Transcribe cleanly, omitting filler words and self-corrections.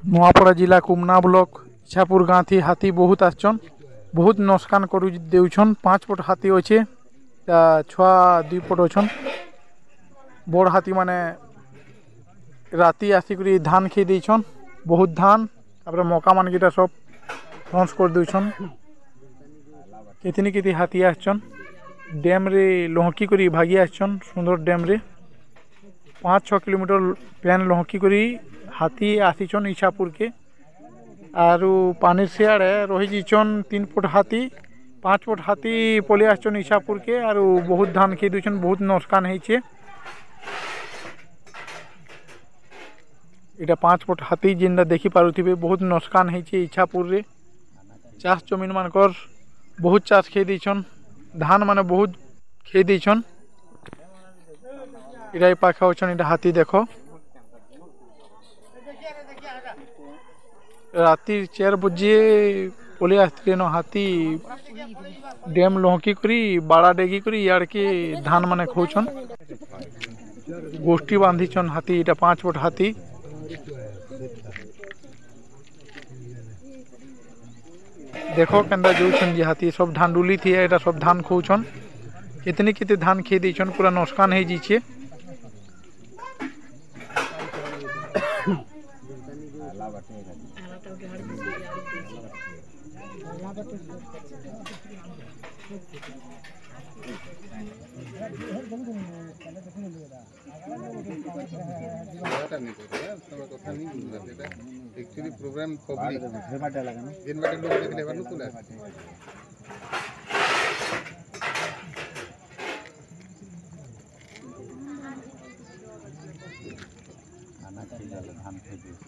नुआपड़ा जिला कुमना ब्लॉक इच्छापुर गाँ थी हाथी बहुत आसछन बहुत नस्कान कर देउछन 5 फुट हाथी अच्छे छुआ 2 फुट अच्छन बड़ हाथी माने राति आसिक धान खे देछन बहुत धान तापर मका मान के सब ध्वंस कर देछन कितनी हाथी आसछन डैम रे लहकी करी भागी आसछन सुंदर डैम रे 5-6 किलोमीटर पैन लहकी करी हाथी आसीछन इच्छापुर के आरु पानी सियाड़े रही जीछन 3 फुट हाथी 5 फुट हाथी पलि आसछन इच्छापुर के आरु बहुत धान खे देछन बहुत नस्कान होइछे इटा 5 फुट हाथी जिनदा देखि पारुथिबे बहुत नस्कान होइछे इच्छापुर रे चाष जमीन मानकर बहुत चाष खे देछन धान माने बहुत खे देछन इटा पाखा अछन इटा हाथी देखो राति 4 बजे पलि आसथिले न हाथी डैम लहकी करी बाड़ा डेगी करी यार के धान माने खौछन गोष्ठी बांधिछन हाथी इटा 5 फुट हाथी देखो केंदा जोछन जे हाथी सब धान डुली थी एटा सब धान खौछन कितने धान खे देछन पूरा नस्कान हे जीछे एक्चुअली प्रोग्राम पब्लिक दिन बाटे लोग देखले बानु कुला आना चाहिए धान खे